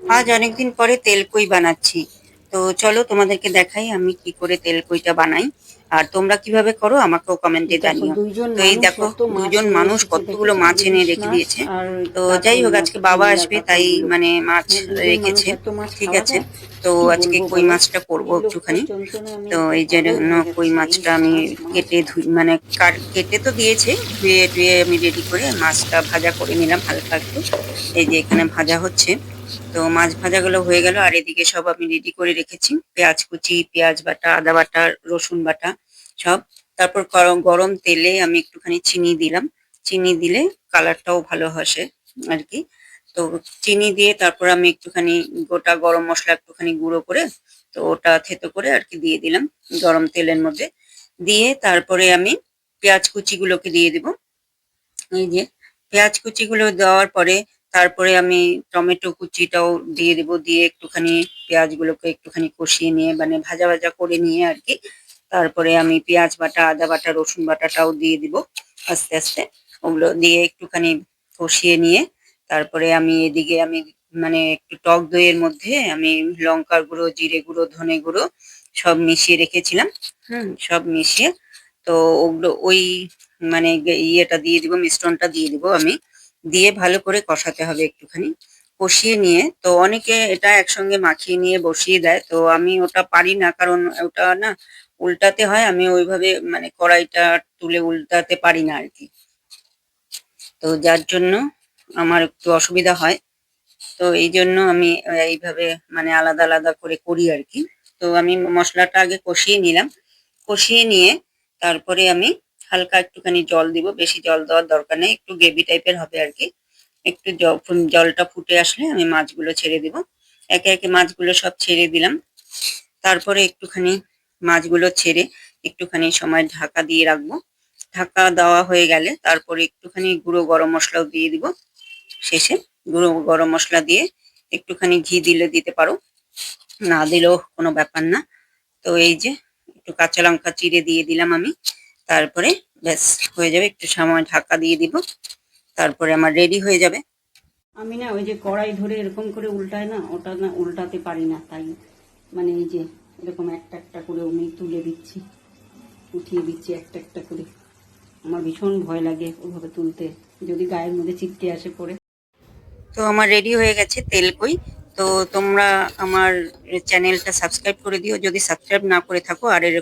আজ অনেকদিন পরে তেলকই বানাচ্ছি। তো চলো তোমাদেরকে দেখাই আমি কি করে তেলকইটা বানাই। আর তোমরা কিভাবে করো আমাকেও কমেন্টে দেখো জানিও। দুইজন তো এই মানুষ দেখো কত মাছ দুজন নিয়ে মানুষ এসেছে, কতগুলো দেখেছো? মাছ এনে ইলিশ রেখে মাছ দিয়েছে। আর তো যাই হোক কাতল, আজকে বাবা চিংড়া আসবে তাই কাতলগুলো। মানে মাছ হ্যাঁ, দুজন মানুষ রেখেছে। এত মাছ ঠিক খাওয়া আছে। যায়? তো কি আজকে বলবো কই বলো। মাছটা করবো বিরক্তর একটুখানি। যন্ত্রণায় আমি তো একদম এই পাগল জন্য হয়ে কই যাচ্ছি। এই মাছটা আমি মাছ মাছ। কেটে ধুই মানে কেটে তো দিয়েছে, ধুয়ে টুয়ে আমি রেডি করে মাছটা ভাজা করে নিলাম হালকা একটু। এই যে এখানে ভাজা হচ্ছে। তো মাছ ভাজাগুলো হয়ে গেল আর এদিকে সব আমি রেডি করে রেখেছি, পেঁয়াজ কুচি, পেঁয়াজ বাটা, আদা বাটা, রসুন বাটা সব। তারপর গরম গরম তেলে আমি একটুখানি চিনি দিলাম। চিনি দিলে কালারটাও ভালো আসে আর কি। তো চিনি দিয়ে তারপর আমি একটুখানি গোটা গরম মশলা একটুখানি গুঁড়ো করে, তো ওটা থেতো করে আর কি দিয়ে দিলাম গরম তেলের মধ্যে। দিয়ে তারপরে আমি পেঁয়াজ কুচিগুলোকে দিয়ে দিব। এই যে পেঁয়াজ কুচিগুলো দেওয়ার পরে তারপরে আমি টমেটো কুচিটাও দিয়ে দিব, দিয়ে একটুখানি পেঁয়াজগুলোকে একটুখানি কষিয়ে নিয়ে মানে ভাজা ভাজা করে নিয়ে আর কি। তারপরে আমি পেঁয়াজ বাটা, আদা বাটা, রসুন বাটাটাও দিয়ে দিব আস্তে আস্তে। ওগুলো দিয়ে একটুখানি কষিয়ে নিয়ে তারপরে আমি এদিকে আমি মানে একটু টক দইয়ের মধ্যে আমি লঙ্কার গুঁড়ো, জিরে গুঁড়ো, ধনে গুঁড়ো সব মিশিয়ে রেখেছিলাম। সব মিশিয়ে তো ওগুলো ওই মানে ইয়েটা দিয়ে দিব, মিশ্রণটা দিয়ে দিব আমি। দিয়ে ভালো করে কষাতে হবে একটুখানি। কষিয়ে নিয়ে তো অনেকে এটা একসঙ্গে মাখিয়ে নিয়ে বসিয়ে দেয়, তো আমি ওটা পারি না কারণ ওটা না উল্টাতে হয়, আমি ওইভাবে মানে কড়াইটা তুলে উল্টাতে পারি না আর কি। তো যার জন্য আমার একটু অসুবিধা হয়। তো এই জন্য আমি এইভাবে মানে আলাদা আলাদা করে করি আর কি। তো আমি মশলাটা আগে কষিয়ে নিলাম। কষিয়ে নিয়ে তারপরে আমি হালকা একটুখানি জল দিব, বেশি জল দেওয়ার দরকার নেই, একটু গ্রেভি টাইপের হবে আর কি। একটু জলটা ফুটে আসলে আমি মাছগুলো ছেড়ে দিব। একে একে মাছগুলো সব ছেড়ে দিলাম। তারপরে একটুখানি মাছগুলো ছেড়ে একটুখানি সময় ঢাকা দিয়ে রাখবো। ঢাকা দেওয়া হয়ে গেলে তারপরে একটুখানি গুঁড়ো গরম মশলাও দিয়ে দিব শেষে। গুঁড়ো গরম মশলা দিয়ে একটুখানি ঘি দিলে দিতে পারো, না দিলেও কোনো ব্যাপার না। তো এই যে একটু কাঁচা লঙ্কা চিড়ে দিয়ে দিলাম আমি। তারপরে ব্যাস হয়ে যাবে, একটু সময় ঢাকা দিয়ে দিব, তারপরে আমার রেডি হয়ে যাবে। আমি না ওই যে কড়াই ধরে এরকম করে উল্টায় না, ওটা না উল্টাতে পারি না, তাই মানে এই যে এরকম একটা একটা করে আমি তুলে দিচ্ছি, উঠিয়ে দিচ্ছি একটা একটা করে। আমার ভীষণ ভয় লাগে ওভাবে তুলতে, যদি গায়ের মধ্যে ছিটকে আসে পড়ে। তো আমার রেডি হয়ে গেছে তেলকই। তো তোমরা আমার চ্যানেলটা সাবস্ক্রাইব করে দিও যদি সাবস্ক্রাইব না করে থাকো, আর এরকম